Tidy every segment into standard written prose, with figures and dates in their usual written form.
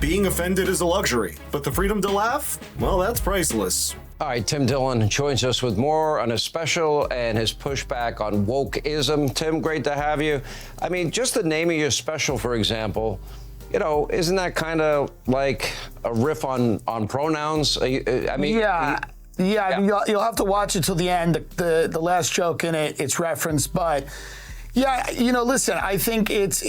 being offended is a luxury, but the freedom to laugh, well, that's priceless. All right, Tim Dillon joins us with more on his special and his pushback on wokeism. Tim, great to have you. I mean, just the name of your special, for example, you know, isn't that kind of like a riff on pronouns? I mean, yeah. I mean, you'll have to watch it till the end. The last joke in it's referenced, but yeah, you know, listen, I think it's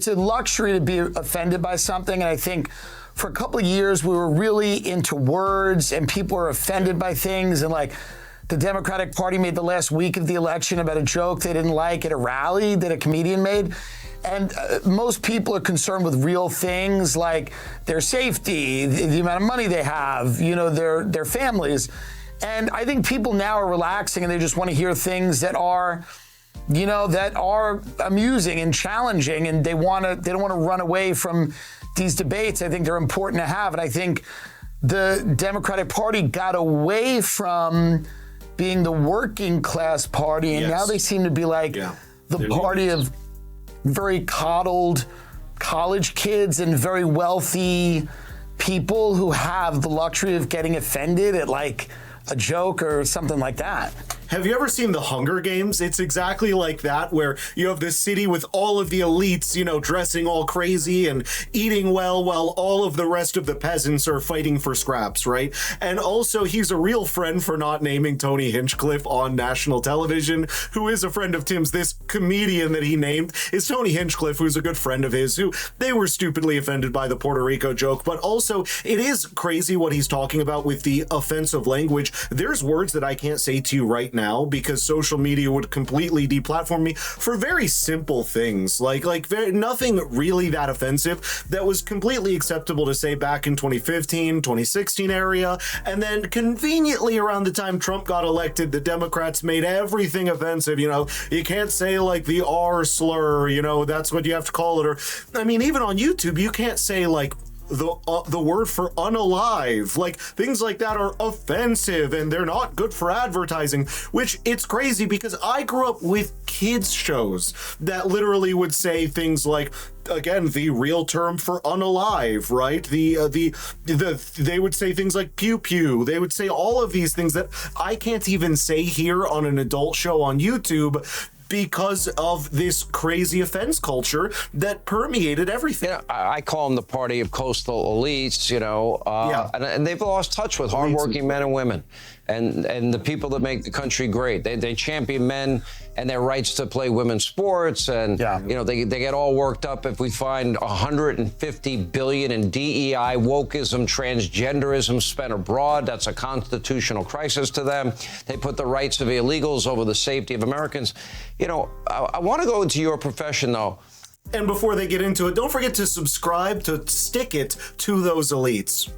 a luxury to be offended by something, and I think for a couple of years we were really into words, and people were offended by things, and like the Democratic Party made the last week of the election about a joke they didn't like at a rally that a comedian made. And most people are concerned with real things like their safety, the amount of money they have, you know, their families. And I think people now are relaxing and they just want to hear things that are, you know, that are amusing and challenging, and they don't want to run away from these debates. I think they're important to have. And I think the Democratic Party got away from being the working class party, and now they seem to be like the party of very coddled college kids and very wealthy people who have the luxury of getting offended at like a joke or something like that. Have you ever seen The Hunger Games? It's exactly like that, where you have this city with all of the elites, you know, dressing all crazy and eating well while all of the rest of the peasants are fighting for scraps, right? And also, he's a real friend for not naming Tony Hinchcliffe on national television, who is a friend of Tim's. This comedian that he named is Tony Hinchcliffe, who's a good friend of his, who they were stupidly offended by the Puerto Rico joke. But also, it is crazy what he's talking about with the offensive language. There's words that I can't say to you right now because social media would completely deplatform me for very simple things, like nothing really that offensive that was completely acceptable to say back in 2015, 2016 area. And then conveniently around the time Trump got elected, the Democrats made everything offensive. You know, you can't say like the R slur, you know, that's what you have to call it. Or, I mean, even on YouTube, you can't say like the word for unalive. Like, things like that are offensive and they're not good for advertising, which it's crazy because I grew up with kids shows that literally would say things like, again, the real term for unalive, right? They would say things like pew pew. They would say all of these things that I can't even say here on an adult show on YouTube because of this crazy offense culture that permeated everything. Yeah, I call them the party of coastal elites, you know, and they've lost touch with hardworking men and women and the people that make the country great. They champion men and their rights to play women's sports, and you know, they get all worked up if we find $150 billion in DEI, wokeism, transgenderism spent abroad. That's a constitutional crisis to them. They put the rights of illegals over the safety of Americans. You know, I want to go into your profession, though. And before they get into it, don't forget to subscribe to stick it to those elites.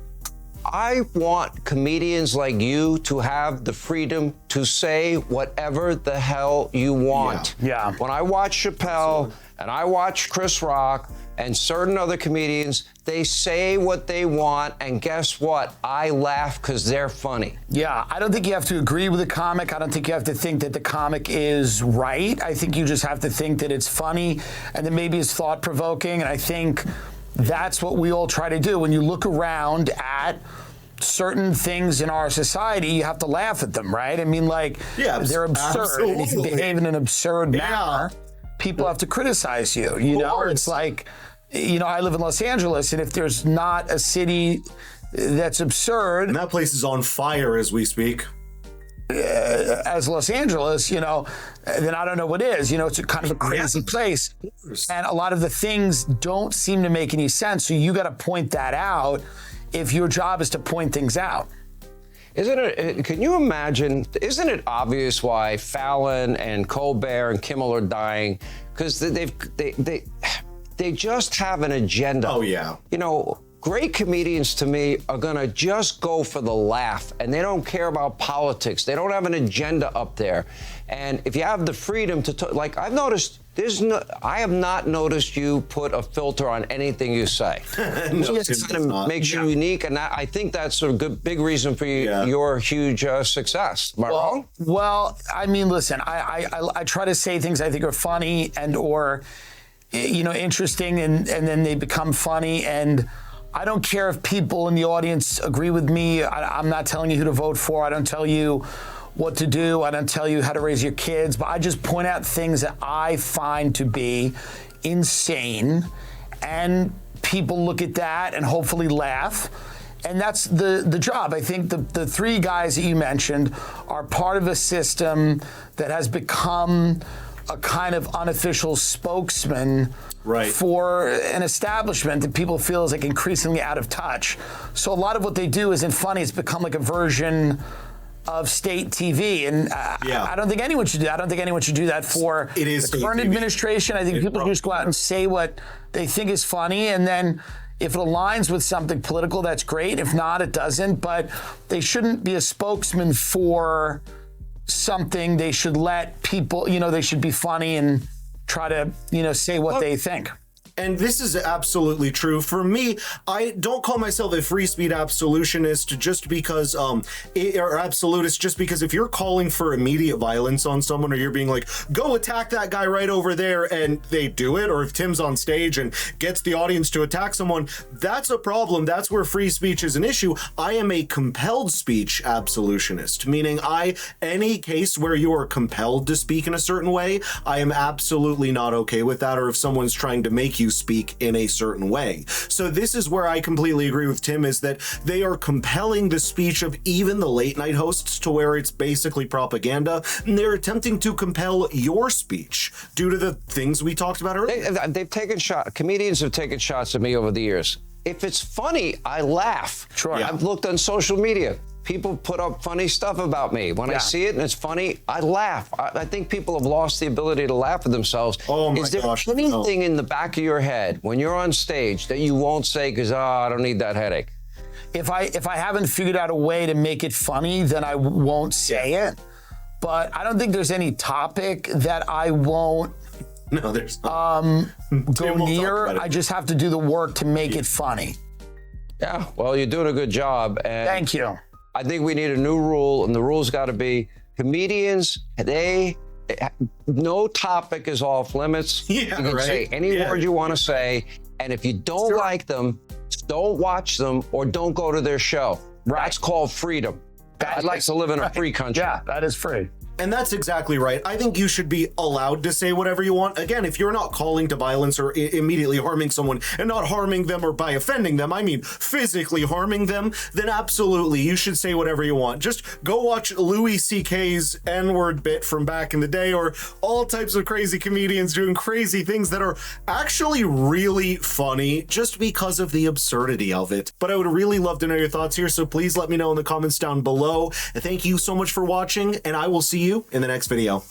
I want comedians like you to have the freedom to say whatever the hell you want. Yeah. When I watch Chappelle and I watch Chris Rock and certain other comedians, they say what they want, and guess what? I laugh because they're funny. Yeah, I don't think you have to agree with the comic. I don't think you have to think that the comic is right. I think you just have to think that it's funny and that maybe it's thought-provoking, and I think that's what we all try to do. When you look around at certain things in our society, you have to laugh at them, right? I mean, like, they're absurd. Absolutely. And if you behave in an absurd manner, people have to criticize you. You know, it's like, you know, I live in Los Angeles, and if there's not a city that's absurd, and that place is on fire as we speak, as Los Angeles, you know, then I don't know what is. You know, it's a kind of a crazy place. And a lot of the things don't seem to make any sense. So you got to point that out if your job is to point things out. Isn't it, can you imagine, isn't it obvious why Fallon and Colbert and Kimmel are dying? Because they just have an agenda. Oh, yeah. You know, great comedians to me are gonna just go for the laugh, and they don't care about politics. They don't have an agenda up there. And if you have the freedom to, like, I've noticed, I have not noticed you put a filter on anything you say. It kind of makes you unique, and I think that's a good, big reason for your huge success. Am I wrong? Well, I mean, listen, I try to say things I think are funny and or interesting and then they become funny. And I don't care if people in the audience agree with me. I'm not telling you who to vote for. I don't tell you what to do. I don't tell you how to raise your kids. But I just point out things that I find to be insane. And people look at that and hopefully laugh. And that's the job. I think the three guys that you mentioned are part of a system that has become a kind of unofficial spokesman for an establishment that people feel is like increasingly out of touch. So a lot of what they do isn't funny. It's become like a version of state TV, and I don't think anyone should do that. I don't think anyone should do that for the current administration. I think people should just go out and say what they think is funny, and then if it aligns with something political, that's great. If not, it doesn't. But they shouldn't be a spokesman for something. They should let people, they should be funny and try to, say what they think. And this is absolutely true. For me, I don't call myself a free speech absolutionist just because, or absolutist, just because if you're calling for immediate violence on someone or you're being like, go attack that guy right over there, and they do it, or if Tim's on stage and gets the audience to attack someone, that's a problem. That's where free speech is an issue. I am a compelled speech absolutionist, meaning any case where you are compelled to speak in a certain way, I am absolutely not okay with that, or if someone's trying to make you speak in a certain way. So this is where I completely agree with Tim, is that they are compelling the speech of even the late night hosts to where it's basically propaganda, and they're attempting to compel your speech due to the things we talked about earlier. They've taken shots. Comedians have taken shots at me over the years. If it's funny, I laugh. Sure. Yeah. I've looked on social media. People put up funny stuff about me. When I see it and it's funny, I laugh. I think people have lost the ability to laugh at themselves. Oh my gosh. Is there gosh, anything in the back of your head when you're on stage that you won't say because, I don't need that headache? If I haven't figured out a way to make it funny, then I won't say it. But I don't think there's any topic that I won't there's go near. I just have to do the work to make it funny. Yeah, well, you're doing a good job. And thank you. I think we need a new rule, and the rule's got to be comedians, no topic is off limits. You can say any word you want to say, and if you don't like them, don't watch them or don't go to their show. That's called freedom. I'd like to live in a free country. Yeah, that is free. And that's exactly right. I think you should be allowed to say whatever you want. Again, if you're not calling to violence or immediately harming someone, and not harming them or by offending them, I mean physically harming them, then absolutely you should say whatever you want. Just go watch Louis C.K.'s N-word bit from back in the day, or all types of crazy comedians doing crazy things that are actually really funny just because of the absurdity of it. But I would really love to know your thoughts here, so please let me know in the comments down below. Thank you so much for watching, and I will see you in the next video.